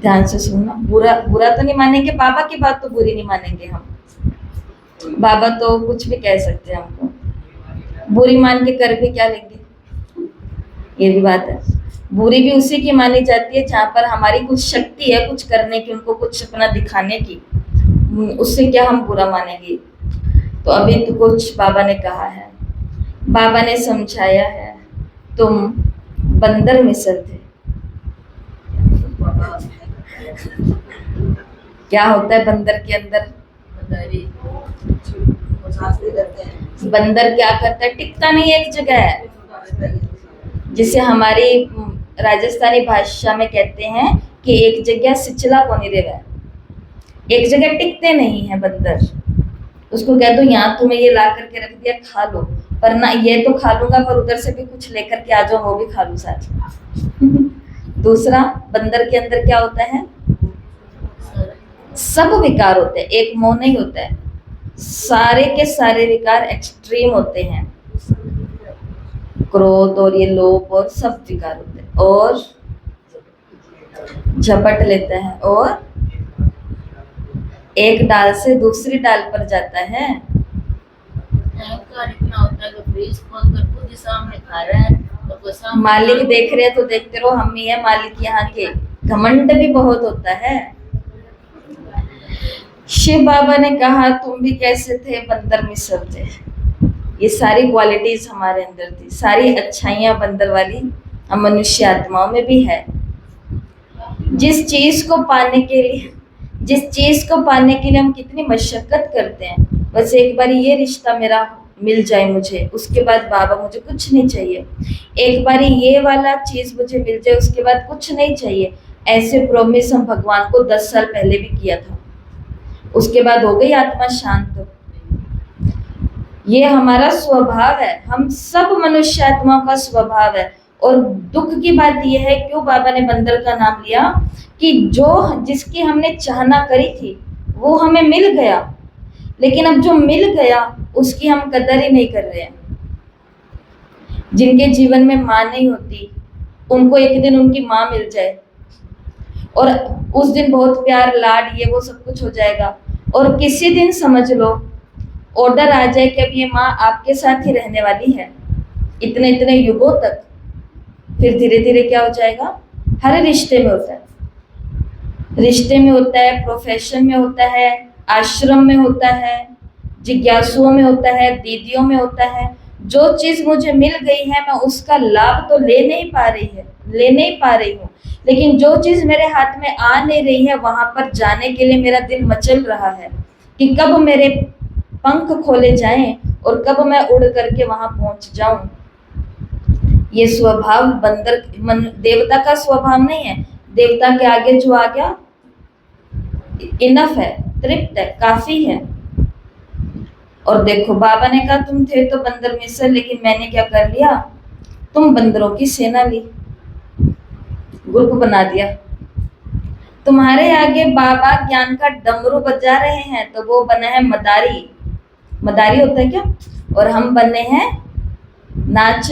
ध्यान से सुनना, बुरा बुरा तो नहीं मानेंगे, बाबा की बात तो बुरी नहीं मानेंगे हम, बाबा तो कुछ भी कह सकते हैं हमको, बुरी मान के कर भी क्या लेंगे, ये भी बात है। बुरी भी उसी की मानी जाती है जहाँ पर हमारी कुछ शक्ति है कुछ करने की, उनको कुछ अपना दिखाने की, उससे क्या हम बुरा मानेंगे। तो अभी तो कुछ बाबा ने कहा है, बाबा ने समझाया है, तुम बंदर मिसल थे। क्या होता है बंदर के अंदर? बंदर क्या करता है? टिकता नहीं एक जगह है, जिसे हमारी राजस्थानी भाषा में कहते हैं कि एक जगह सिचला कोनी रेवे, एक जगह टिकते नहीं है बंदर। उसको कह दो यहाँ तुम्हें ये ला करके रख दिया, खा लो, पर ना ये तो खा लूंगा पर उधर से भी कुछ लेकर के आ जाओ, वो भी खा लूं साथ। दूसरा, बंदर के अंदर क्या होता है? सब विकार होते हैं, एक मोह नहीं होता है, सारे के सारे विकार एक्सट्रीम होते हैं, क्रोध और ये लोभ और सब विकार होते हैं, और झपट लेते हैं और एक डाल से दूसरी डाल पर जाता है। इतना होता है कि फ्रीज खोल कर खुद ही सामने खा रहा है, तो मालिक देख रहे हैं तो देखते रहो, हम ही है मालिक यहाँ के। घमंड भी बहुत होता है। शिव बाबा ने कहा तुम भी कैसे थे? बंदर मिसल थे। ये सारी क्वालिटीज हमारे अंदर थी, सारी अच्छाइयां बंदर वाली हम मनुष्य आत्माओं में भी है। जिस चीज को पाने के लिए हम कितनी मशक्कत करते हैं, बस एक बार ये रिश्ता मेरा मिल जाए मुझे, उसके बाद बाबा मुझे कुछ नहीं चाहिए, एक बार ये वाला चीज मुझे मिल जाए उसके बाद कुछ नहीं चाहिए। ऐसे प्रॉमिस हम भगवान को 10 साल पहले भी किया था, उसके बाद हो गई आत्मा शांत। ये हमारा स्वभाव है, हम सब मनुष्य आत्माओं का स्वभाव है। और दुख की बात यह है, क्यों बाबा ने बंदर का नाम लिया, कि जो जिसकी हमने चाहना करी थी वो हमें मिल गया, लेकिन अब जो मिल गया उसकी हम कदर ही नहीं कर रहे हैं। जिनके जीवन में माँ नहीं होती, उनको एक दिन उनकी माँ मिल जाए और उस दिन बहुत प्यार लाड ये वो सब कुछ हो जाएगा, और किसी दिन समझ लो ऑर्डर आ जाए कि अब ये माँ आपके साथ ही रहने वाली है इतने इतने युगों तक, फिर धीरे धीरे क्या हो जाएगा? हर रिश्ते में होता है, रिश्ते में होता है, प्रोफेशन में होता है, आश्रम में होता है, जिज्ञासुओं में होता है, दीदियों में होता है। जो चीज मुझे मिल गई है मैं उसका लाभ तो ले नहीं पा रही हूँ, लेकिन जो चीज मेरे हाथ में आ नहीं रही है वहां पर जाने के लिए मेरा दिल मचल रहा है कि कब मेरे पंख खोले जाएं और कब मैं उड़ करके वहां पहुंच जाऊं। ये स्वभाव देवता का स्वभाव नहीं है। देवता के आगे जो आ गया इनफ है, तृप्त है, काफी है। और देखो बाबा ने कहा तुम थे तो बंदर मिसल, लेकिन मैंने क्या कर लिया? तुम बंदरों की सेना ली, ग्रुप बना दिया। तुम्हारे आगे बाबा ज्ञान का डमरू बजा रहे हैं तो वो बना है मदारी। मदारी होता है क्या? और हम बने हैं नाच।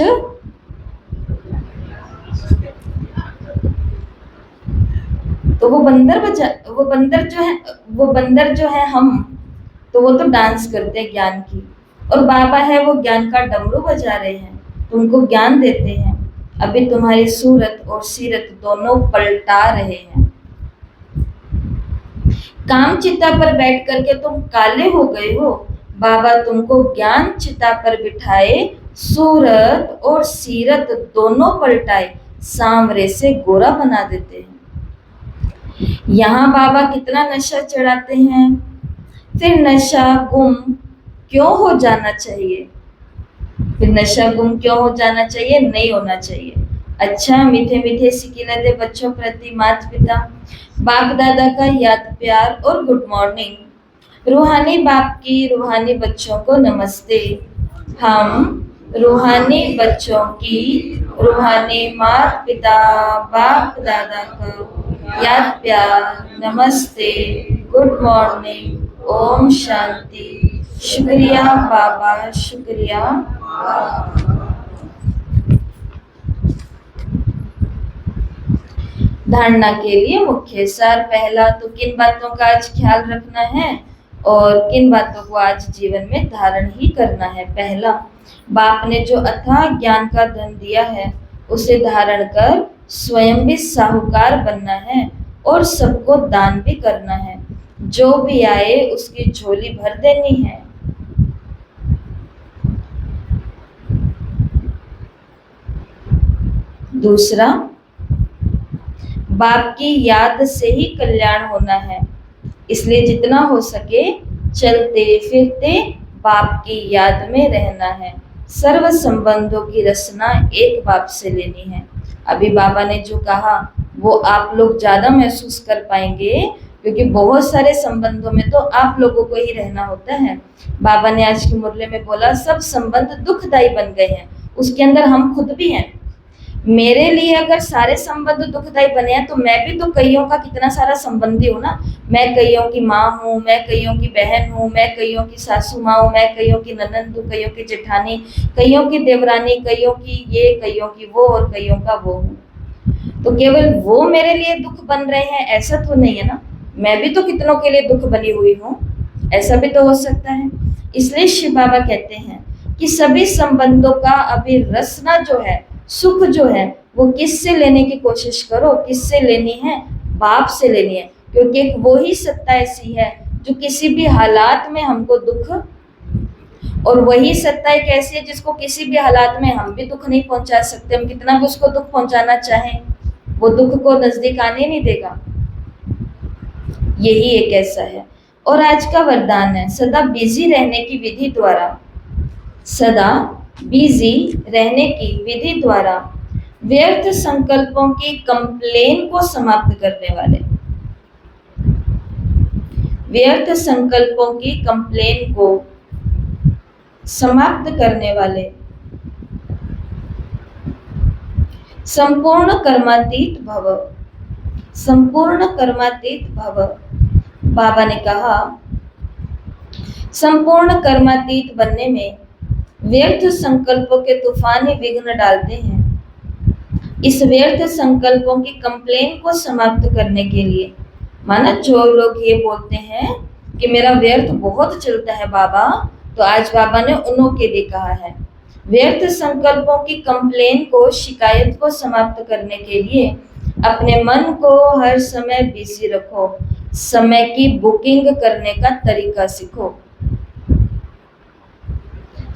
तो वो बंदर जो है हम, तो वो तो डांस करते हैं ज्ञान की, और बाबा है वो ज्ञान का डमरू बजा रहे हैं, तुमको ज्ञान देते हैं। अभी तुम्हारी सूरत और सीरत दोनों पलटा रहे हैं। काम चिता पर बैठ करके तुम काले हो गए हो, बाबा तुमको ज्ञान चिता पर बिठाए, सूरत और सीरत दोनों पलटाए, सांवरे से गोरा बना देते हैं। यहाँ बाबा कितना नशा चढ़ाते हैं, फिर नशा गुम क्यों हो जाना चाहिए? फिर नशा गुम क्यों हो जाना चाहिए? नहीं होना चाहिए। अच्छा, मीठे मीठे सिकिलते बच्चों प्रति माता पिता बाप दादा का याद प्यार और गुड मॉर्निंग। रूहानी बाप की रूहानी बच्चों को नमस्ते। हम रूहानी बच्चों की रूहानी माता पिता बाप दादा का याद प्यार नमस्ते गुड मॉर्निंग ओम शांति शुक्रिया बाबा शुक्रिया। धारणा के लिए मुख्य सार। पहला तो किन बातों का आज ख्याल रखना है और किन बातों को आज जीवन में धारण ही करना है। पहला, बाप ने जो अथाह ज्ञान का धन दिया है उसे धारण कर स्वयं भी साहूकार बनना है और सबको दान भी करना है। जो भी आए उसकी झोली भर देनी है। दूसरा, बाप की याद से ही कल्याण होना है, इसलिए जितना हो सके चलते फिरते बाप की याद में रहना है। सर्व संबंधों की रचना एक बाप से लेनी है। अभी बाबा ने जो कहा वो आप लोग ज्यादा महसूस कर पाएंगे, क्योंकि बहुत सारे संबंधों में तो आप लोगों को ही रहना होता है। बाबा ने आज के मुरली में बोला सब संबंध दुखदायी बन गए हैं, उसके अंदर हम खुद भी हैं। मेरे लिए अगर सारे संबंध दुखदायी बने हैं तो मैं भी तो कईयों का कितना सारा संबंधी हूँ ना। मैं कईयों की माँ हूँ, मैं कईयों की बहन हूँ, मैं कईयों की सासू माँ हूँ, मैं कईयों की ननंद हूँ, कईयों की जेठानी, कईयों की देवरानी, कईयों की ये, कईयों की वो और कईयों का वो हूँ। तो केवल वो मेरे लिए दुख बन रहे हैं ऐसा तो नहीं है ना। मैं भी तो कितनों के लिए दुख बनी हुई हूँ, ऐसा भी तो हो सकता है। इसलिए शिव बाबा कहते हैं कि सभी संबंधों का अभिरसना जो है, सुख जो है, वो किससे लेने की कोशिश करो। किससे लेनी है? बाप से लेनी है, क्योंकि एक वो ही सत्ता ऐसी है जो किसी भी हालात में हमको दुख, और वही सत्ता एक ऐसी है जिसको किसी भी हालात में हम भी दुख नहीं पहुंचा सकते। हम कितना भी उसको दुख पहुंचाना चाहें वो दुख को नजदीक आने नहीं देगा। यही एक ऐसा है। और आज का वरदान है सदा बिजी रहने की विधि द्वारा, सदा बिजी रहने की विधि द्वारा व्यर्थ संकल्पों की कंप्लेन को समाप्त करने वाले, व्यर्थ संकल्पों की कंप्लेन को समाप्त करने वाले, संपूर्ण कर्मातीत भव, संपूर्ण कर्मातीत भव। बाबा ने कहा संपूर्ण कर्मातीत बनने में व्यर्थ संकल्पों के तूफानी विघ्न डालते हैं। इस व्यर्थ संकल्पों की कंप्लेन को समाप्त करने के लिए, माना जो लोग ये बोलते हैं कि मेरा व्यर्थ बहुत चलता है बाबा, तो आज बाबा ने उन्हों के लिए कहा है व्यर्थ संकल्पों की कंप्लेन को, शिकायत को समाप्त करने के लिए अपने मन को हर समय बिजी रखो। समय की बुकिंग करने का तरीका सीखो।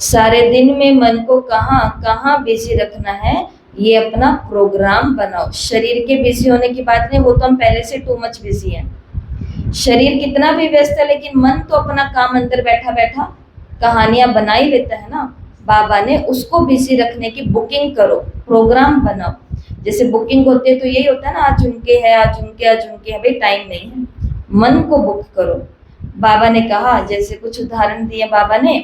सारे दिन में मन को कहाँ कहाँ बिजी रखना है, ये अपना प्रोग्राम बनाओ। शरीर के बिजी होने की बात नहीं, वो तो हम पहले से टू मच बिजी हैं। शरीर कितना भी व्यस्त है, लेकिन मन तो अपना काम अंदर बैठा बैठा कहानियां बना ही लेता है ना। बाबा ने उसको बिजी रखने की बुकिंग करो, प्रोग्राम बनाओ। जैसे बुकिंग होती है तो यही होता है ना, आज उनके है, आज उनके, आज उनके है, भाई टाइम नहीं है। मन को बुक करो। बाबा ने कहा, जैसे कुछ उदाहरण दिए बाबा ने,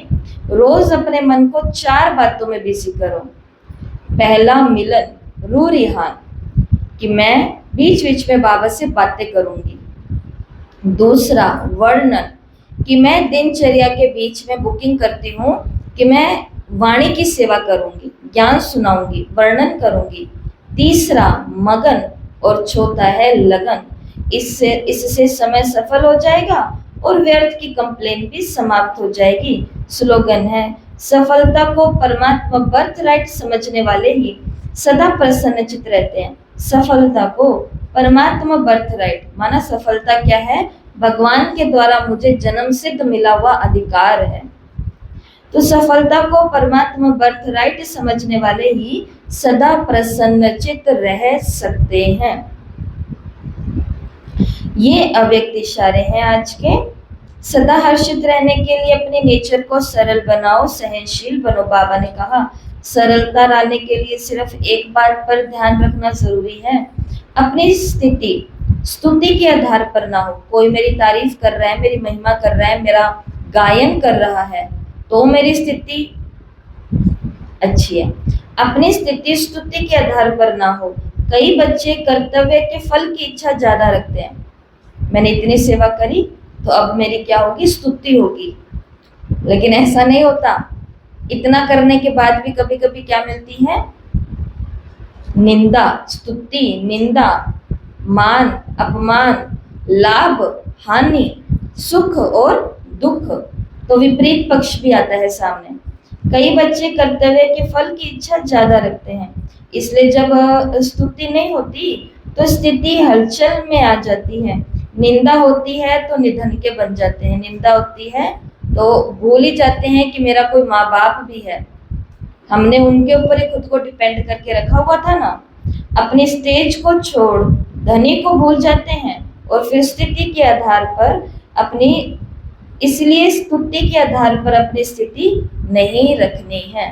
रोज अपने मन को 4 बातों में बिजी करो। पहला मिलन, रू रिहान, कि मैं बीच बीच में बाबा से बातें करूंगी। दूसरा वर्णन, कि मैं दिनचर्या के बीच में बुकिंग करती हूँ कि मैं वाणी की सेवा करूंगी, ज्ञान सुनाऊंगी, वर्णन करूंगी। तीसरा मगन, और चौथा है लगन। इससे समय सफल हो जाएगा और व्यर्थ की कंप्लेन भी समाप्त हो जाएगी। स्लोगन है, सफलता को परमात्मा बर्थ राइट समझने वाले ही सदा प्रसन्नचित रहते हैं। सफलता को परमात्मा बर्थ राइट, माना सफलता क्या है? भगवान के द्वारा मुझे जन्म सिद्ध मिला हुआ अधिकार है। तो सफलता को परमात्मा बर्थ राइट समझने वाले ही सदा प्रसन्नचित रह सकते हैं। ये अव्यक्त इशारे हैं आज के। सदा हर्षित रहने के लिए अपने नेचर को सरल बनाओ, सहनशील बनो। बाबा ने कहा सरलता लाने के लिए सिर्फ एक बात पर ध्यान रखना जरूरी है, अपनी स्थिति स्तुति के आधार पर ना हो। कोई मेरी तारीफ कर रहा है, मेरी महिमा कर रहा है, मेरा गायन कर रहा है, तो मेरी स्थिति अच्छी है। अपनी स्थिति स्तुति के आधार पर ना हो। कई बच्चे कर्तव्य के फल की इच्छा ज्यादा रखते हैं। मैंने इतनी सेवा करी तो अब मेरी क्या होगी, स्तुति होगी। लेकिन ऐसा नहीं होता। इतना करने के बाद भी कभी कभी क्या मिलती है, निंदा, स्तुति, निंदा, मान, अपमान, लाभ, हानि, सुख और दुख। तो विपरीत पक्ष भी आता है सामने। कई बच्चे कर्तव्य के फल की इच्छा ज्यादा रखते हैं, इसलिए जब स्तुति नहीं होती तो स्थिति हलचल में आ जाती है। निंदा होती है तो निधन के बन जाते हैं, निंदा होती है तो भूल ही जाते हैं कि मेरा कोई माँ बाप भी है। हमने उनके ऊपर ही खुद को डिपेंड करके रखा हुआ था ना। अपनी स्टेज को छोड़ धनी को भूल जाते हैं और फिर स्थिति के आधार पर अपनी, इसलिए स्तुति के आधार पर अपनी स्थिति नहीं रखनी है।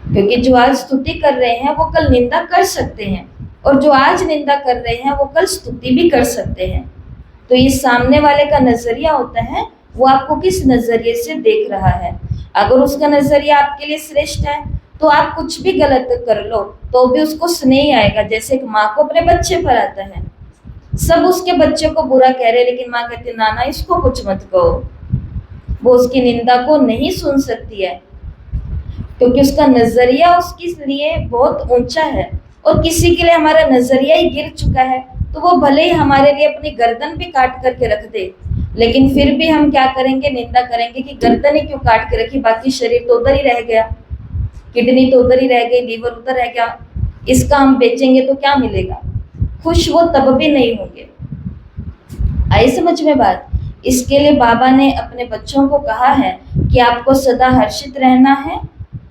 क्योंकि जो आज स्तुति कर रहे हैं वो कल निंदा कर सकते हैं, और जो आज निंदा कर रहे हैं वो कल स्तुति भी कर सकते हैं। तो ये सामने वाले का नजरिया होता है, वो आपको किस नजरिए से देख रहा है। अगर उसका नजरिया आपके लिए श्रेष्ठ है तो आप कुछ भी गलत कर लो तो भी उसको स्नेह आएगा, जैसे एक माँ को अपने बच्चे पर आता है। सब उसके बच्चे को बुरा कह रहे, लेकिन माँ कहती नाना इसको कुछ मत कहो। वो उसकी निंदा को नहीं सुन सकती है, क्योंकि उसका नजरिया उसके लिए बहुत ऊंचा है। और किसी के लिए हमारा नजरिया ही गिर चुका है तो वो भले ही हमारे लिए अपनी गर्दन भी काट करके रख दे, लेकिन फिर भी हम क्या करेंगे, निंदा करेंगे कि गर्दन ही क्यों काट के रखी, बाकी शरीर तो उधर ही रह गया, किडनी तो उधर ही रह गई, लीवर उधर रह गया, इसका हम बेचेंगे तो क्या मिलेगा। खुश वो तब भी नहीं होंगे। आई समझ में बात। इसके लिए बाबा ने अपने बच्चों को कहा है कि आपको सदा हर्षित रहना है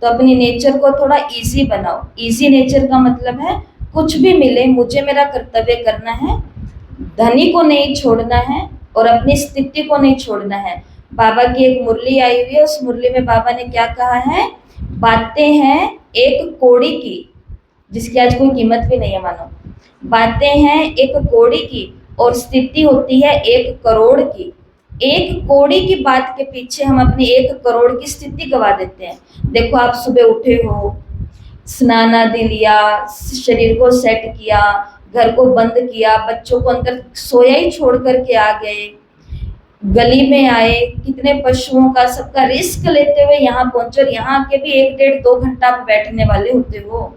तो अपनी नेचर को थोड़ा इजी बनाओ। इजी नेचर का मतलब है कुछ भी मिले मुझे मेरा कर्तव्य करना है, धनी को नहीं छोड़ना है और अपनी स्थिति को नहीं छोड़ना है। बाबा की एक मुरली आई हुई है, उस मुरली में बाबा ने क्या कहा है, बातें हैं एक कौड़ी की जिसकी आज कोई कीमत भी नहीं है मानो। बातें हैं एक कौड़ी की और स्थिति होती है 1 करोड़ की। 1 कौड़ी की बात के पीछे हम अपनी 1 करोड़ की स्थिति गवा देते हैं। देखो आप सुबह उठे हो, स्नान आदि लिया, शरीर को सेट किया, घर को बंद किया, बच्चों को अंदर सोया ही छोड़ करके आ गए, गली में आए, कितने पशुओं का सबका रिस्क लेते हुए यहाँ पहुंचे, और यहाँ आके भी 1 डेढ़ 2 घंटा आप बैठने वाले होते हो।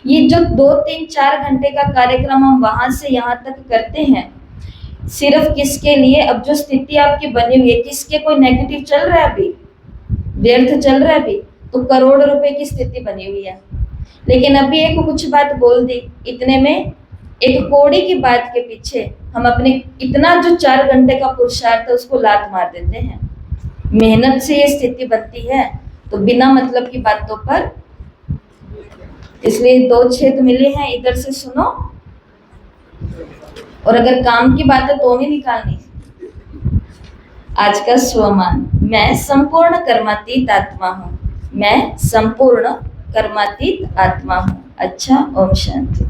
ये जो 2 3 4 घंटे का कार्यक्रम हम वहां से यहाँ तक करते हैं, सिर्फ किसके लिए, अब जो स्थिति आपकी बनी हुई है किसके, कोई नेगेटिव चल रहा है अभी, व्यर्थ चल रहा है अभी, तो करोड़ रुपए की स्थिति बनी हुई है। लेकिन अभी एक कुछ बात बोल दी, इतने में 1 कौड़ी की बात के पीछे हम अपने इतना जो 4 घंटे का पुरुषार्थ है उसको लात मार देते हैं। मेहनत से ये स्थिति बनती है, तो बिना मतलब की बातों पर, इसलिए 2 छेद मिले हैं, इधर से सुनो, और अगर काम की बात है तो नहीं निकालनी। आज का स्वमान, मैं संपूर्ण कर्मातीत आत्मा हूँ, मैं संपूर्ण कर्मातीत आत्मा हूँ। अच्छा, ओम शांति।